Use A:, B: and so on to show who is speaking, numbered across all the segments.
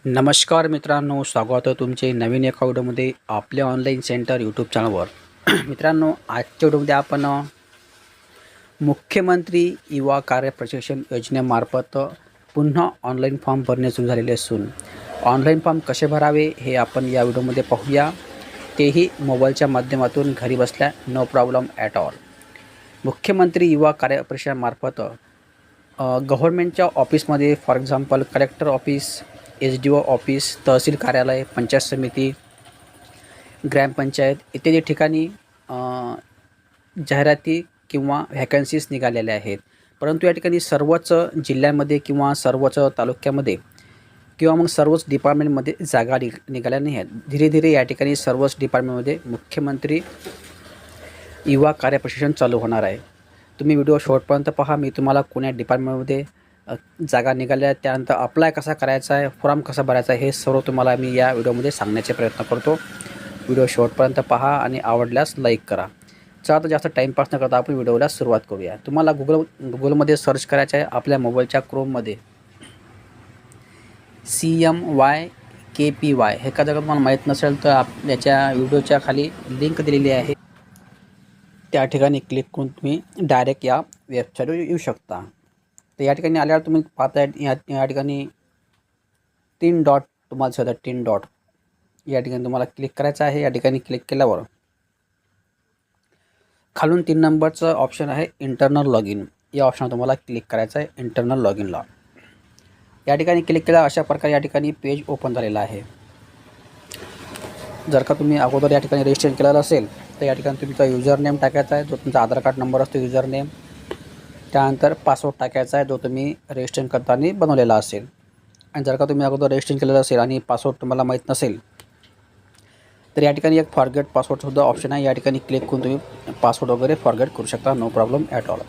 A: नमस्कार मित्रांनो, स्वागत आहे तुमचे नवीन एका व्हिडिओमध्ये आपल्या ऑनलाईन सेंटर यूट्यूब चॅनलवर. मित्रांनो, आजच्या व्हिडिओमध्ये आपण मुख्यमंत्री युवा कार्य प्रशिक्षण योजनेमार्फत पुन्हा ऑनलाईन फॉर्म भरणे सुरू झालेले असून ऑनलाईन फॉर्म कसे भरावे हे आपण या व्हिडिओमध्ये पाहूया, तेही मोबाईलच्या माध्यमातून घरी बसल्या. No problem at all. मुख्यमंत्री युवा कार्य प्रशिक्षणामार्फत गव्हर्नमेंटच्या ऑफिसमध्ये for example collector office, SDO office, तहसील कार्यालय, पंचायत समिती, ग्रामपंचायत इत्यादी ठिकाणी जाहिराती किंवा व्हॅकन्सीज निघालेल्या आहेत. परंतु या ठिकाणी सर्वच जिल्ह्यांमध्ये किंवा सर्वच तालुक्यामध्ये किंवा मग सर्वच डिपार्टमेंटमध्ये जागा निघाल्या नाही आहेत. धीरे धीरे या ठिकाणी सर्वच डिपार्टमेंटमध्ये मुख्यमंत्री युवा कार्य प्रशिक्षण चालू होणार आहे. तुम्ही व्हिडिओ शेवटपर्यंत पहा. मी तुम्हाला कोण्या डिपार्टमेंटमध्ये जागा निघाल्या, त्यानंतर अप्लाय कसा करायचा आहे, फॉर्म कसा भरायचा आहे, हे सर्व तुम्हाला मी या व्हिडिओमध्ये सांगण्याचे प्रयत्न करतो. व्हिडिओ शेवटपर्यंत पहा आणि आवडल्यास लाईक करा. चला तर जास्त टाईमपास न करता आपण व्हिडिओला सुरुवात करूया. तुम्हाला गुगलमध्ये सर्च करायचं आहे. आपल्या मोबाईलच्या क्रोममध्ये CMYKPY हे का जर तुम्हाला माहीत नसेल तर याच्या व्हिडिओच्या खाली लिंक दिलेली आहे, त्या ठिकाणी क्लिक करून तुम्ही डायरेक्ट या वेबसाईटवर येऊ शकता. तर या ठिकाणी आल्यावर तुम्ही पाहताय या ठिकाणी 3 डॉट तुम्हाला दिसतात. 3 डॉट या ठिकाणी तुम्हाला क्लिक करायचं आहे. या ठिकाणी क्लिक केल्यावर खालून 3 नंबरचं ऑप्शन आहे इंटरनल लॉग इन. या ऑप्शनवर तुम्हाला क्लिक करायचं आहे, इंटरनल लॉग इनला. या ठिकाणी क्लिक केल्यावर अशा प्रकारे या ठिकाणी पेज ओपन झालेला आहे. जर का तुम्ही अगोदर या ठिकाणी रजिस्ट्रेशन केलेलं असेल तर या ठिकाणी तुमचा युजर नेम टाकायचा आहे, जो तुमचा आधार कार्ड नंबर असतो युजर नेम. त्यानंतर पासवर्ड टाकायचा आहे, जो तुम्ही रजिस्ट्रेशन करताना बनवलेला असेल. आणि जर का तुम्ही अगोदर रजिस्ट्रेशन केलेलं असेल आणि पासवर्ड तुम्हाला माहीत नसेल तर या ठिकाणी एक फॉरगेट पासवर्डसुद्धा ऑप्शन आहे. या ठिकाणी क्लिक करून तुम्ही पासवर्ड वगैरे फॉरगेट करू शकता. No problem at all.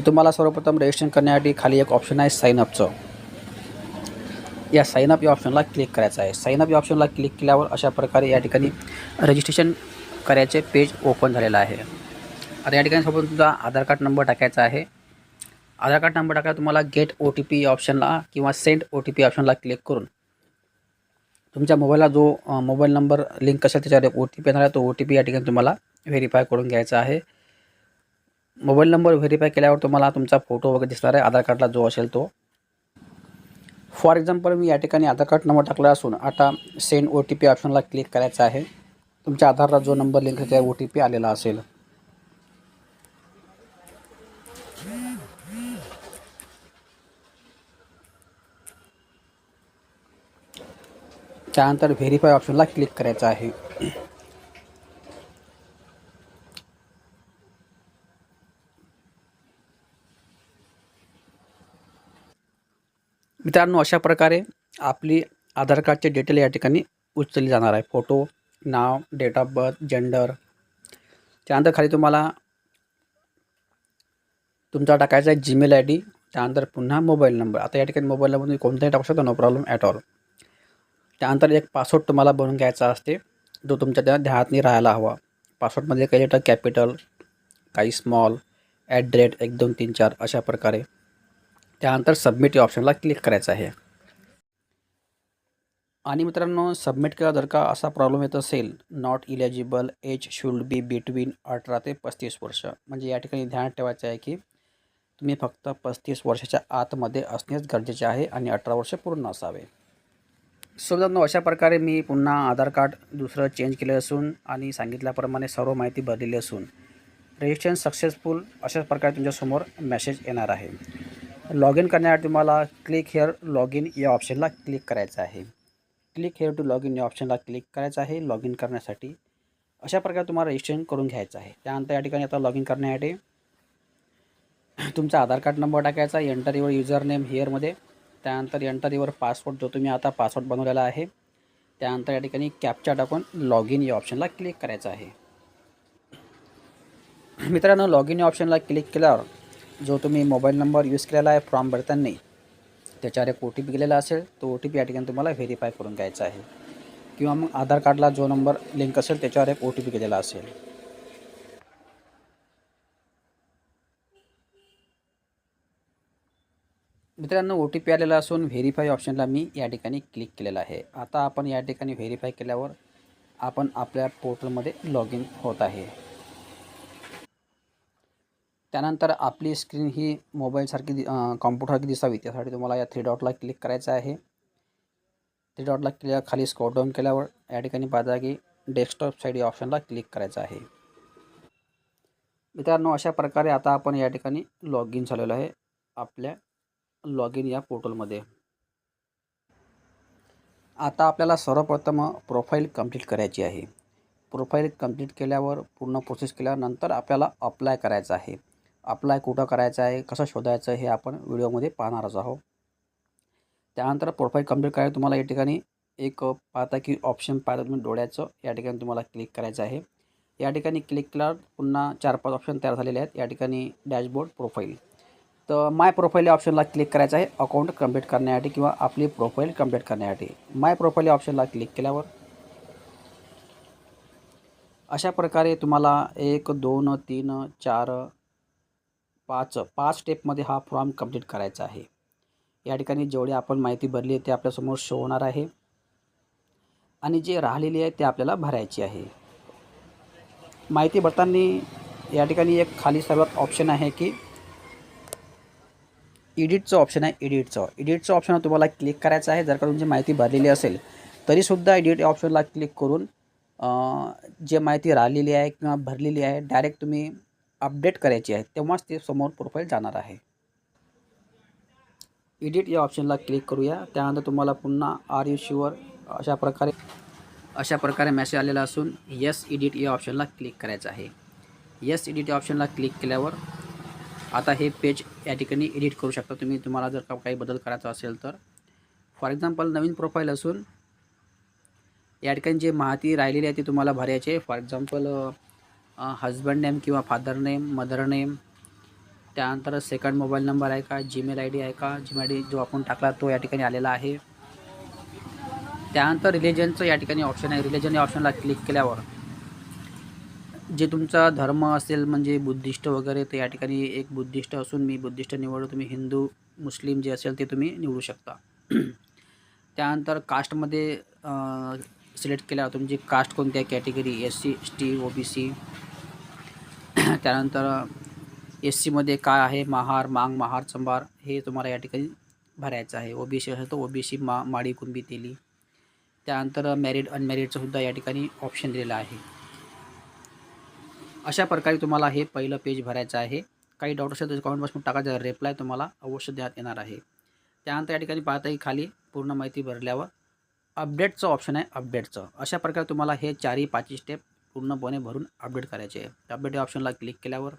A: तुम्हाला सर्वप्रथम रजिस्ट्रेशन करण्यासाठी खाली एक ऑप्शन आहे साईनअपचं. या साईनअप या ऑप्शनला क्लिक करायचं आहे. साईनअप या ऑप्शनला क्लिक केल्यावर अशा प्रकारे या ठिकाणी रजिस्ट्रेशन करायचे पेज ओपन झालेलं आहे. आता या ठिकाणी सोबत तुमचा आधार कार्ड नंबर टाकायचा आहे. आधार कार्ड नंबर टाकायला तुम्हाला गेट OTP या ऑप्शनला किंवा सेंड OTP ऑप्शनला क्लिक करून तुमच्या मोबाईलला जो मोबाईल नंबर लिंक असेल त्याच्यावर OTP येणार आहे. तो OTP या ठिकाणी तुम्हाला व्हेरीफाय करून घ्यायचा आहे. मोबाईल नंबर व्हेरीफाय केल्यावर तुम्हाला तुमचा फोटो वगैरे दिसणार आहे, आधार कार्डला जो असेल तो. फॉर एक्झाम्पल मी या ठिकाणी आधार कार्ड नंबर टाकला असून आता सेंड OTP ऑप्शनला क्लिक करायचा आहे. तुमच्या आधारला जो नंबर लिंक आहे त्यावर OTP आलेला असेल. त्यानंतर व्हेरीफाय ऑप्शनला क्लिक करायचं आहे. मित्रांनो, अशा प्रकारे आपली आधार कार्डची डिटेल या ठिकाणी उचलली जाणार आहे. फोटो, नाव, डेट ऑफ बर्थ, जेंडर. त्यानंतर खाली तुम्हाला तुमचा टाकायचा आहे जीमेल ID. त्यानंतर पुन्हा मोबाईल नंबर. आता या ठिकाणी मोबाईल नंबर तुम्ही कोणताही टाकू शकता, नो प्रॉब्लेम ॲट ऑल. त्यानंतर एक पासवर्ड तुम्हाला बनवून घ्यायचा असते, जो तुमच्या त्या ध्यानात राहायला हवा. पासवर्डमध्ये काही लेटर कॅपिटल, काही स्मॉल, @ 1 2 3 4 अशा प्रकारे. त्यानंतर सबमिट या ऑप्शनला क्लिक करायचं आहे. आणि मित्रांनो, सबमिट केला जर का असा प्रॉब्लेम येत असेल, not eligible, age should be between 18 ते 35 वर्ष. म्हणजे या ठिकाणी ध्यानात ठेवायचं आहे की तुम्ही फक्त 35 वर्षाच्या आतमध्ये असणेच गरजेचे आहे आणि 18 वर्ष पूर्ण असावे. सो मित्रांनो, अशा प्रकारे मी पुन्हा आधार कार्ड दुसरं चेंज केलं असून आणि सांगितल्याप्रमाणे सर्व माहिती भरलेली असून रजिस्ट्रेशन सक्सेसफुल अशाच प्रकारे तुमच्यासमोर मेसेज येणार आहे. लॉग इन करण्यासाठी तुम्हाला क्लिक हिअर लॉग इन या ऑप्शनला क्लिक करायचं आहे. Click here to log in या ऑप्शनला क्लिक करायचं आहे लॉग इन करण्यासाठी. अशा प्रकारे तुम्हाला रजिस्ट्रेशन करून घ्यायचं आहे. त्यानंतर या ठिकाणी आता लॉग इन करण्यासाठी तुमचा आधार कार्ड नंबर टाकायचा, एंटर युअर युजर नेम हिअरमध्ये. त्यानंतर एंटर युअर पासवर्ड, जो तुम्ही आता पासवर्ड बनवलेला आहे. त्यानंतर या ठिकाणी कॅप्चा टाकून लॉग इन या ऑप्शनला क्लिक करायचं आहे. मित्रांनो, लॉग इन या ऑप्शनला क्लिक केल्यावर जो तुम्ही मोबाईल नंबर यूज केलेला आहे फॉर्म भरताना त्याच्यावर एक OTP गेलेला असेल, तो OTP या ठिकाणी तुम्हाला व्हेरीफाय करून घ्यायचा आहे. किंवा मग आधार कार्डला जो नंबर लिंक असेल त्याच्यावर एक OTP गेलेला असेल. मित्रांनो, ओ टी पी आलेला असून व्हेरीफाय ऑप्शनला मी या ठिकाणी क्लिक केलेलं आहे. आता आपण या ठिकाणी व्हेरीफाय केल्यावर आपण आपल्या पोर्टलमध्ये लॉग इन होत आहे. त्यानंतर आपली स्क्रीन ही मोबाईलसारखी कॉम्प्युटरसारखी दिसावी त्यासाठी तुम्हाला या थ्री डॉटला क्लिक करायचं आहे. थ्री डॉटला क्लिक खाली स्क्रॉल डाऊन केल्यावर या ठिकाणी पाहता की डेस्कटॉप साईड या ऑप्शनला क्लिक करायचं आहे. मित्रांनो, अशा प्रकारे आता आपण या ठिकाणी लॉग इन झालेलो आहे आपल्या लॉग इन या पोर्टलमध्ये. आता आपल्याला सर्वप्रथम प्रोफाईल कंप्लीट करायची आहे. प्रोफाईल कंप्लीट केल्यावर पूर्ण प्रोसेस केल्यानंतर आपल्याला अप्लाय करायचं आहे. अप्लाय कुठं करायचं आहे, कसं शोधायचं हे आपण व्हिडिओमध्ये पाहणारच आहोत. त्यानंतर प्रोफाईल कंप्लीट करायला तुम्हाला या ठिकाणी एक पाहता की ऑप्शन पाहता तुम्ही डोळ्याचं, या ठिकाणी तुम्हाला क्लिक करायचं आहे. या ठिकाणी क्लिक केल्यावर पुन्हा 4-5 ऑप्शन तयार झालेले आहेत. या ठिकाणी डॅशबोर्ड, प्रोफाईल. तर माय प्रोफाईल या ऑप्शनला क्लिक करायचं आहे अकाउंट कंप्लीट करण्यासाठी किंवा आपली प्रोफाईल कंप्लीट करण्यासाठी. माय प्रोफाईल या ऑप्शनला क्लिक केल्यावर अशा प्रकारे तुम्हाला 1, 2, 3, 4, 5 स्टेपमध्ये हा फॉर्म कंप्लीट करायचा आहे. या ठिकाणी जेवढी आपण माहिती भरली आहे ते आपल्यासमोर शो होणार आहे आणि जे राहिलेली आहे ते आपल्याला भरायची आहे. माहिती भरताना या ठिकाणी एक खाली सर्वात ऑप्शन आहे की एडिटचं ऑप्शन आहे. एडिटचं ऑप्शन तुम्हाला क्लिक करायचं आहे. जर का तुमची माहिती भरलेली असेल तरीसुद्धा एडिट या ऑप्शनला क्लिक करून जे माहिती राहिलेली आहे किंवा भरलेली आहे डायरेक्ट तुम्ही अपडेट करायची आहे, तेव्हाच ते समोर प्रोफाईल जाणार आहे. एडिट या ऑप्शनला क्लिक करूया. त्यानंतर तुम्हाला पुन्हा आर यू शुअर अशा प्रकारे मेसेज आलेला असून येस एडिट या ऑप्शनला क्लिक करायचं आहे. येस एडिट या ऑप्शनला क्लिक केल्यावर आता हे पेज या ठिकाणी एडिट करू शकता तुम्ही. तुम्हाला जर का काही बदल करायचा असेल तर फॉर एक्झाम्पल नवीन प्रोफाईल असून या ठिकाणी जे माहिती राहिलेली आहे ती तुम्हाला भरायची आहे. फॉर एक्झाम्पल हजबंड नेम किंवा फादर नेम, मदर नेम, त्यानंतर सेकंड मोबाईल नंबर आहे का, जीमेल आय डी आहे का, जीमेल आय डी जो आपण टाकला तो या ठिकाणी आलेला आहे. त्यानंतर रिलिजनचं या ठिकाणी ऑप्शन आहे. रिलिजन या ऑप्शनला क्लिक केल्यावर जे तुमचा धर्म असेल म्हणजे बुद्धिस्ट वगैरे, तर या ठिकाणी एक बुद्धिस्ट असून मी बुद्धिस्ट निवडलो. तुम्ही हिंदू, मुस्लिम जे असेल ते तुम्ही निवडू शकता. त्यानंतर कास्टमध्ये सिलेक्ट केल्यावर तुमची कास्ट कोणती आहे, कॅटेगरी SC, ST, OBC. त्यानंतर SCमध्ये काय आहे, महार, मांग, महार, चंबार हे तुम्हाला या ठिकाणी भरायचं आहे. OBC असेल तर OBC, माडी, कुंभी, तेली. त्यानंतर मॅरिड, अनमॅरिडचं सुद्धा या ठिकाणी ऑप्शन दिलेलं आहे. अशा प्रकारे तुम्हाला हे पहिलं पेज भरायचं आहे. काही डाऊट असेल तर कमेंट बॉक्समध्ये टाकायचं, रिप्लाय तुम्हाला अवश्य देण्यात येणार आहे. त्यानंतर या ठिकाणी पाहता की खाली पूर्ण माहिती भरल्यावर अपडेटचं ऑप्शन आहे. अपडेटचं अशा प्रकारे तुम्हाला हे 4-5 स्टेप पूर्णपणे भरून अपडेट करायचे आहे. अपडेट या ऑप्शनला क्लिक केल्यावर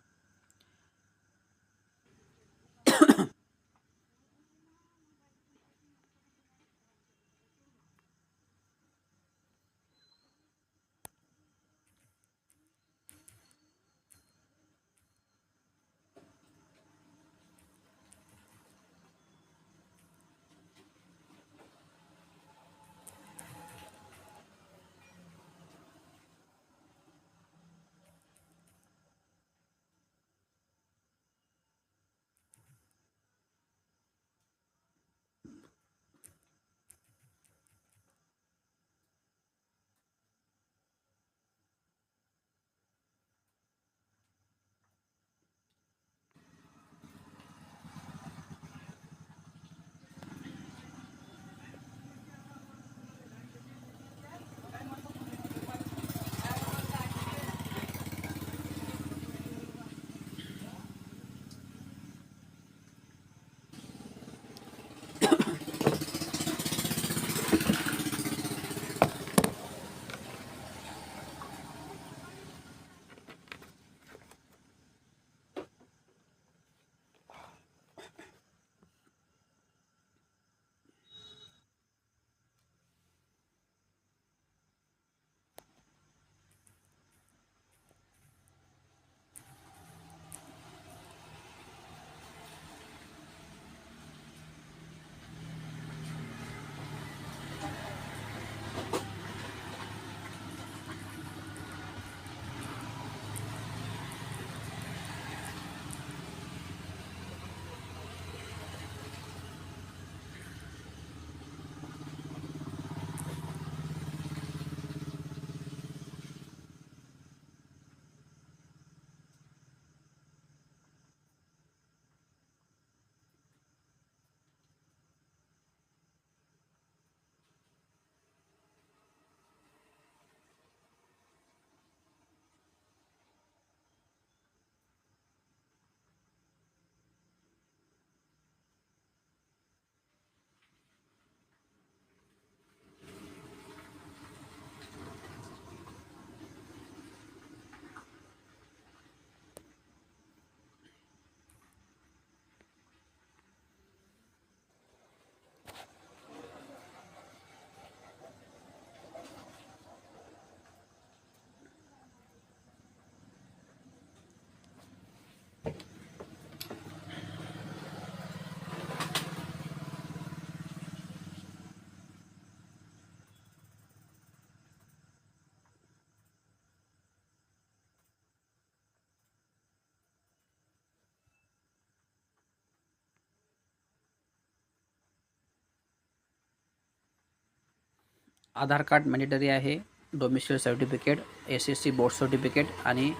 A: आधार कार्ड मॅन्डेटरी आहे, domicile certificate, SSC board certificate आणि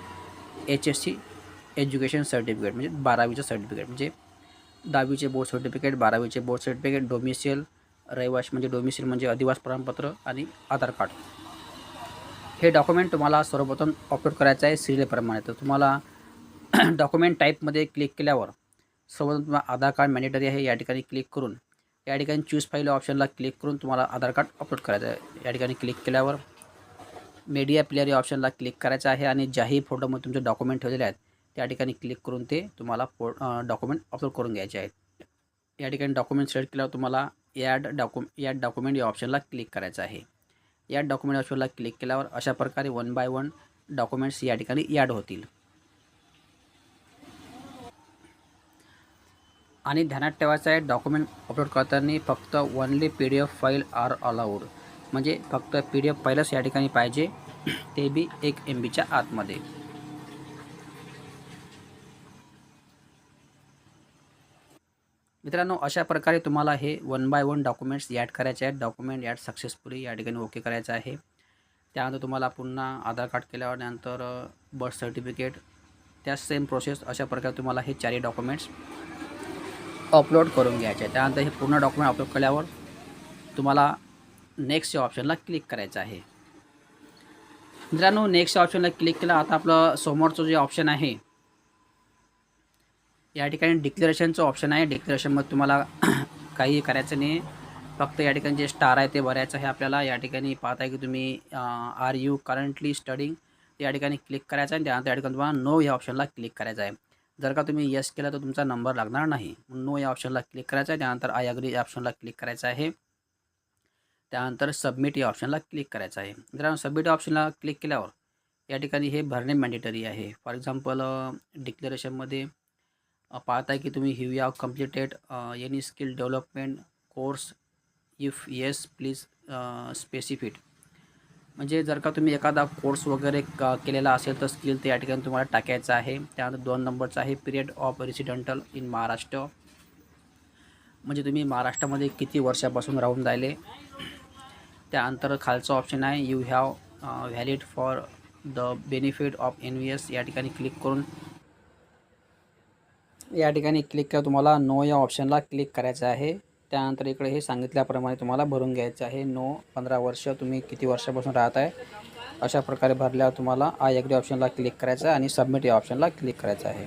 A: HSC एज्युकेशन सर्टिफिकेट म्हणजे 12वीचं सर्टिफिकेट, म्हणजे 10वीचे बोर्ड सर्टिफिकेट, 12वीचे बोर्ड सर्टिफिकेट, डोमिसाईल रहिवासी म्हणजे डोमिसाईल म्हणजे अधिवास प्रमाणपत्र आणि आधार कार्ड. हे डॉक्युमेंट तुम्हाला सर्वप्रथम अपलोड करायचं आहे सिरियलप्रमाणे. तर तुम्हाला डॉक्युमेंट टाईपमध्ये क्लिक केल्यावर सर्वप्रथम तुम्हाला आधार कार्ड मॅन्डेटरी आहे या ठिकाणी क्लिक करून या ठिकाणी चूज फाईल ऑप्शनला क्लिक करून तुम्हाला आधार कार्ड अपलोड करायचं आहे. या ठिकाणी क्लिक केल्यावर मीडिया प्लेअर या ऑप्शनला क्लिक करायचं आहे आणि ज्याही फोटोमध्ये तुमचे डॉक्युमेंट ठेवलेले आहेत त्या ठिकाणी क्लिक करून ते तुम्हाला डॉक्युमेंट अपलोड करून घ्यायचे आहेत. या ठिकाणी डॉक्युमेंट सिलेक्ट केल्यावर तुम्हाला ॲड डॉक्युमेंट या ऑप्शनला क्लिक करायचं आहे. या डॉक्युमेंट ऑप्शनला क्लिक केल्यावर अशा प्रकारे 1 बाय 1 डॉक्युमेंट्स या ठिकाणी ॲड होतील. आणि ध्यानात ठेवायचं आहे, डॉक्युमेंट अपलोड करताना फक्त only PDF file are allowed, म्हणजे फक्त PDF फाईलच या ठिकाणी पाहिजे, ते बी 1 MBच्या आतमध्ये. मित्रांनो, अशा प्रकारे तुम्हाला हे 1 बाय 1 डॉक्युमेंट्स ॲड करायचे आहेत. डॉक्युमेंट ॲड सक्सेसफुली या ठिकाणी ओके करायचं आहे. त्यानंतर तुम्हाला पुन्हा आधार कार्ड केल्यावर नंतर बर्थ सर्टिफिकेट, त्या सेम प्रोसेस अशा प्रकारे तुम्हाला हे 4 डॉक्युमेंट्स अपलोड करून घ्यायचे आहे. त्यानंतर हे पूर्ण डॉक्युमेंट अपलोड केल्यावर तुम्हाला नेक्स्ट या ऑप्शनला क्लिक करायचं आहे. मित्रांनो, नेक्स्ट ऑप्शनला क्लिक केलं. आता आपलं समोरचं जे ऑप्शन आहे या ठिकाणी डिक्लेरेशनचं ऑप्शन आहे. डिक्लेरेशनमध्ये तुम्हाला काही करायचं नाही, फक्त या ठिकाणी जे स्टार आहे ते भरायचं आहे आपल्याला. या ठिकाणी पाहत आहे की तुम्ही आर यू करंटली स्टडिंग या ठिकाणी क्लिक करायचं आहे. त्यानंतर या ठिकाणी तुम्हाला नो या ऑप्शनला क्लिक करायचं आहे. जर का तुम्ही येस केलं तर तुमचा नंबर लागणार नाही. नो या ऑप्शनला क्लिक करायचं आहे. त्यानंतर आय अग्री या ऑप्शनला क्लिक करायचं आहे. त्यानंतर सबमिट या ऑप्शनला क्लिक करायचं आहे. मित्रांनो, सबमिट ऑप्शनला क्लिक केल्यावर या ठिकाणी हे भरणे मॅन्डेटरी आहे. फॉर एक्झाम्पल डिक्लेरेशनमध्ये पाहत आहे की तुम्ही have completed any skill development course, if yes please specific, म्हणजे जर का तुम्ही एखादा कोर्स वगैरे केलेला असेल तर स्किल ते या ठिकाणी तुम्हाला टाकायचं आहे. त्यानंतर 2 नंबरचा आहे period of residential in Maharashtra, म्हणजे तुम्ही महाराष्ट्रामध्ये किती वर्षापासून राहून राहिले. त्यानंतर खालचं ऑप्शन आहे you have valid for the benefit of NVS, या ठिकाणी क्लिक करून या ठिकाणी क्लिक करा. तुम्हाला नो या ऑप्शनला क्लिक करायचं आहे. त्यानंतर इकडे हे सांगितल्याप्रमाणे तुम्हाला भरून घ्यायचं आहे. नो 15 वर्ष, तुम्ही किती वर्षापासून राहत आहे अशा प्रकारे भरल्यावर तुम्हाला आय अग्री ऑप्शनला क्लिक करायचं आहे आणि सबमिट या ऑप्शनला क्लिक करायचं आहे.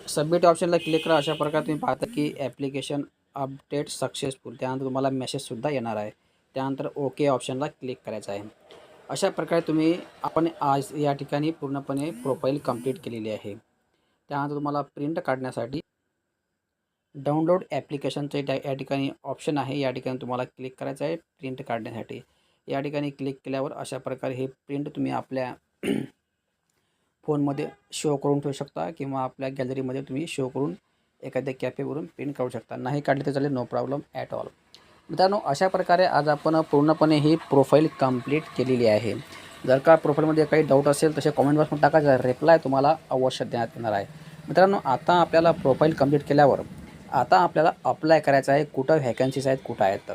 A: सबमिट ऑप्शनला क्लिक करा. अशा प्रकारे तुम्ही पाहता की ॲप्लिकेशन अपडेट सक्सेसफुल, त्यानंतर तुम्हाला मेसेजसुद्धा येणार आहे. त्यानंतर ओके ऑप्शनला क्लिक करायचं आहे. अशा प्रकारे आपण आज या ठिकाणी पूर्णपणे प्रोफाईल कंप्लीट केलेली आहे. त्यानंतर तुम्हाला प्रिंट काढण्यासाठी डाउनलोड ॲप्लिकेशनचे या ठिकाणी ऑप्शन आहे. या ठिकाणी तुम्हाला क्लिक करायचं आहे प्रिंट काढण्यासाठी. या ठिकाणी क्लिक केल्यावर अशा प्रकारे हे प्रिंट तुम्ही आपल्या फोनमध्ये शो करून ठेवू शकता किंवा आपल्या गॅलरीमध्ये तुम्ही शो करून एखाद्या कॅफेवरून प्रिंट काढू शकता. नाही काढले तर चालेल, नो प्रॉब्लेम ॲट ऑल. मित्रांनो, अशा प्रकारे आज आपण पूर्णपणे ही प्रोफाईल कंप्लीट केलेली आहे. जर का प्रोफाईलमध्ये काही डाऊट असेल तसे कॉमेंट बॉक्समध्ये टाकायचा, रिप्लाय तुम्हाला अवश्य देण्यात येणार आहे. मित्रांनो, आता आपल्याला प्रोफाईल कंप्लीट केल्यावर आता आपल्याला अप्लाय करायचं आहे. कुठं व्हॅकन्सीज आहेत, कुठं आहेत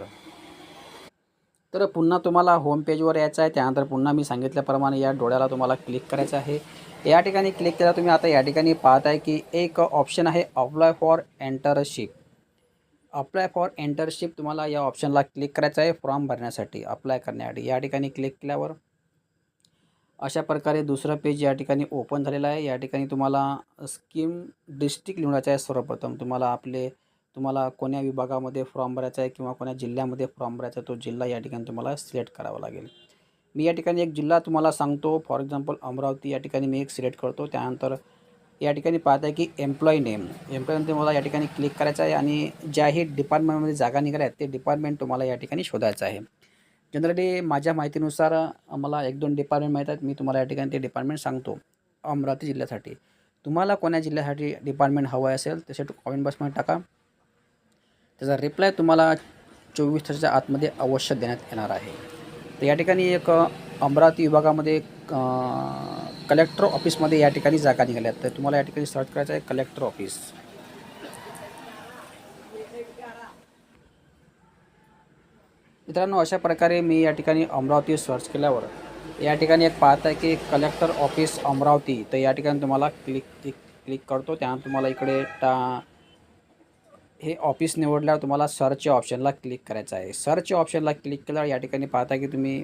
A: तर पुन्हा तुम्हाला होम पेजवर यायचं आहे. त्यानंतर पुन्हा मी सांगितल्याप्रमाणे या डोळ्याला तुम्हाला क्लिक करायचं आहे. या ठिकाणी क्लिक केला तुम्ही आता या ठिकाणी पाहत आहे की एक ऑप्शन आहे अप्लाय फॉर एंटरशिप. अप्लाय फॉर एंटरशिप तुम्हाला या ऑप्शनला क्लिक करायचं आहे फॉर्म भरण्यासाठी, अप्लाय करण्यासाठी. या ठिकाणी क्लिक केल्यावर अशा प्रकारे दुसरं पेज या ठिकाणी ओपन झालेलं आहे. या ठिकाणी तुम्हाला स्कीम डिस्ट्रिक्ट निवडायचं आहे. सर्वप्रथम तुम्हाला कोण्या विभागामध्ये फॉर्म भरायचा आहे किंवा कोण्या जिल्ह्यामध्ये फॉर्म भरायचा आहे तो जिल्हा या ठिकाणी तुम्हाला सिलेक्ट करावा लागेल. मी या ठिकाणी एक जिल्हा तुम्हाला सांगतो, फॉर एक्झाम्पल अमरावती. या ठिकाणी मी एक सिलेक्ट करतो. त्यानंतर या ठिकाणी पाहत आहे की एम्प्लॉई नेम तुम्हाला या ठिकाणी क्लिक करायचं आहे आणि ज्याही डिपार्टमेंटमध्ये जागा निघाल्या आहेत ते डिपार्टमेंट तुम्हाला या ठिकाणी शोधायचं आहे. जनरली माझ्या माहितीनुसार मला 1-2 डिपार्टमेंट माहीत आहेत. मी तुम्हाला या ठिकाणी ते डिपार्टमेंट सांगतो अमरावती जिल्ह्यासाठी. तुम्हाला कोण्या जिल्ह्यासाठी डिपार्टमेंट हवं असेल तसे कॉमेंट बॉक्समध्ये टाका. त्याचा रिप्लाय तुम्हाला 24 तासाच्या आतमध्ये अवश्य देण्यात येणार आहे. तर या ठिकाणी एक अमरावती विभागामध्ये कलेक्टर ऑफिसमध्ये या ठिकाणी जागा निघाल्या आहेत. तर तुम्हाला या ठिकाणी सर्च करायचं आहे कलेक्टर ऑफिस. मित्रांनो, अशा प्रकारे मी या ठिकाणी अमरावती सर्च केल्यावर या ठिकाणी एक पाहत आहे की कलेक्टर ऑफिस अमरावती. तर या ठिकाणी तुम्हाला क्लिक करतो. त्यानंतर तुम्हाला इकडे हे ऑफिस निवडल्यावर तुम्हाला सर्च ऑप्शनला क्लिक करायचं आहे. सर्च ऑप्शनला क्लिक केल्यावर या ठिकाणी पाहता की तुम्ही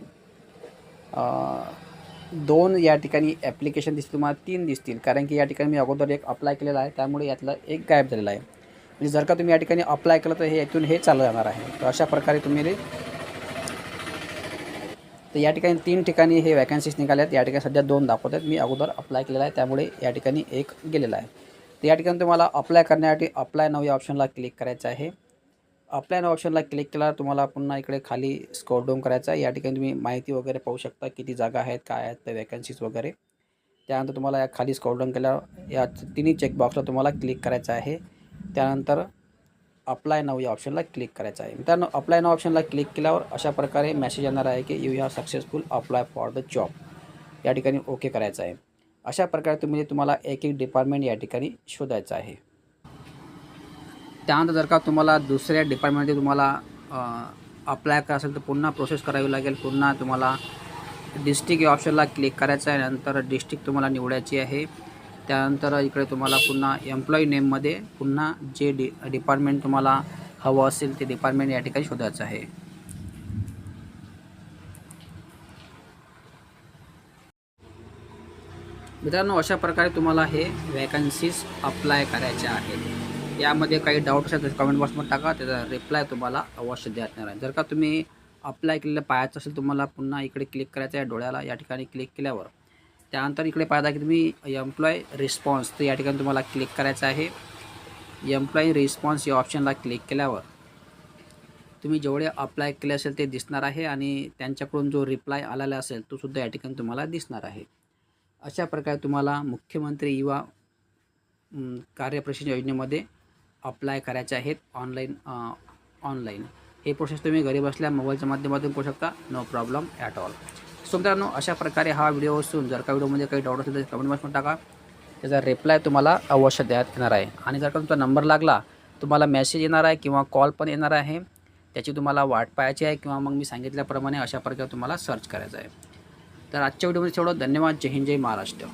A: 2 या ठिकाणी ॲप्लिकेशन दिसतील, तुम्हाला 3 दिसतील. कारण की या ठिकाणी मी अगोदर एक अप्लाय केलेला आहे, त्यामुळे यातलं एक गायब झालेला आहे. म्हणजे जर का तुम्ही या ठिकाणी अप्लाय केलं तर यातून हे चालू जाणार आहे. तर अशा प्रकारे तुम्ही तर या ठिकाणी 3 ठिकाणी हे वॅकन्सीज निघाल्या आहेत. या ठिकाणी सध्या 2 दाखवत आहेत. मी अगोदर अप्लाय केलेला आहे, त्यामुळे या ठिकाणी एक गेलेला आहे. तर या ठिकाणी तुम्हाला अप्लाय करण्यासाठी अप्लाय नाऊ या ऑप्शनला क्लिक करायचं आहे. अप्लाय नाऊ ऑप्शनला क्लिक केल्यावर तुम्हाला पुन्हा इकडे खाली स्क्रॉल डाऊन करायचं आहे. या ठिकाणी तुम्ही माहिती वगैरे पाहू शकता, किती जागा आहेत, काय आहेत, त्या वॅकन्सीज वगैरे. त्यानंतर तुम्हाला या खाली स्क्रॉल डाऊन केल्यावर या तिन्ही चेकबॉक्सला तुम्हाला क्लिक करायचं आहे. त्यानंतर अप्लाय नाऊ या ऑप्शनला क्लिक करायचं आहे. मित्रांनो, अप्लाय नाऊ ऑप्शनला क्लिक केल्यावर अशा प्रकारे मेसेज येणार आहे की you have successful apply for the job. या ठिकाणी ओके करायचं आहे. अशा प्रकारे तुम्हाला एक डिपार्टमेंट या ठिकाणी शोधायचं आहे. त्यानंतर जर का तुम्हाला दुसऱ्या डिपार्टमेंटमध्ये तुम्हाला अप्लाय करायचं असेल तर पुन्हा प्रोसेस करावी लागेल. पुन्हा तुम्हाला डिस्ट्रिक्ट या ऑप्शनला क्लिक करायचं आहे. नंतर डिस्ट्रिक्ट तुम्हाला निवडायची आहे. त्यानंतर इकडे तुम्हाला पुन्हा एम्प्लॉई नेममध्ये पुन्हा जे डिपार्टमेंट तुम्हाला हवं असेल ते डिपार्टमेंट या ठिकाणी शोधायचं आहे. मित्रांनो, अशा प्रकारे तुम्हाला हे वॅकन्सीज अप्लाय करायच्या आहेत. यामध्ये काही डाऊट असेल तर कमेंट बॉक्समध्ये टाका, त्याचा रिप्लाय तुम्हाला अवश्य देणार आहे. जर का तुम्ही अप्लाय केलेलं पाहायचं असेल तुम्हाला पुन्हा इकडे क्लिक करायचं आहे डोळ्याला. या ठिकाणी क्लिक केल्यावर त्यानंतर इकडे पाहता की तुम्ही एम्प्लॉय रिस्पॉन्स, तर या ठिकाणी तुम्हाला क्लिक करायचं आहे. एम्प्लॉई रिस्पॉन्स या ऑप्शनला क्लिक केल्यावर तुम्ही जेवढे अप्लाय केले असेल ते दिसणार आहे आणि त्यांच्याकडून जो रिप्लाय आलेला असेल तो सुद्धा या ठिकाणी तुम्हाला दिसणार आहे. अशा प्रकारे तुम्हाला मुख्यमंत्री युवा कार्यप्रशिक्षण योजनेमध्ये अप्लाय करायचे आहेत ऑनलाईन. हे प्रोसेस तुम्ही घरी बसल्या मोबाईलच्या माध्यमातून करू शकता, no problem at all. So मित्रांनो, अशा प्रकारे हा व्हिडिओ असून जर का व्हिडिओमध्ये काही डाऊट असेल तर कमेंट बॉक्समध्ये टाका, त्याचा रिप्लाय तुम्हाला अवश्य देण्यात येणार आहे. आणि जर का तुमचा नंबर लागला तुम्हाला मेसेज येणार आहे किंवा कॉल पण येणार आहे. त्याची तुम्हाला वाट पाहायची आहे किंवा मग मी सांगितल्याप्रमाणे अशा प्रकारे तुम्हाला सर्च करायचं आहे. तर आजच्या व्हिडिओमध्ये तेवढं. धन्यवाद. जय हिंद, जय महाराष्ट्र.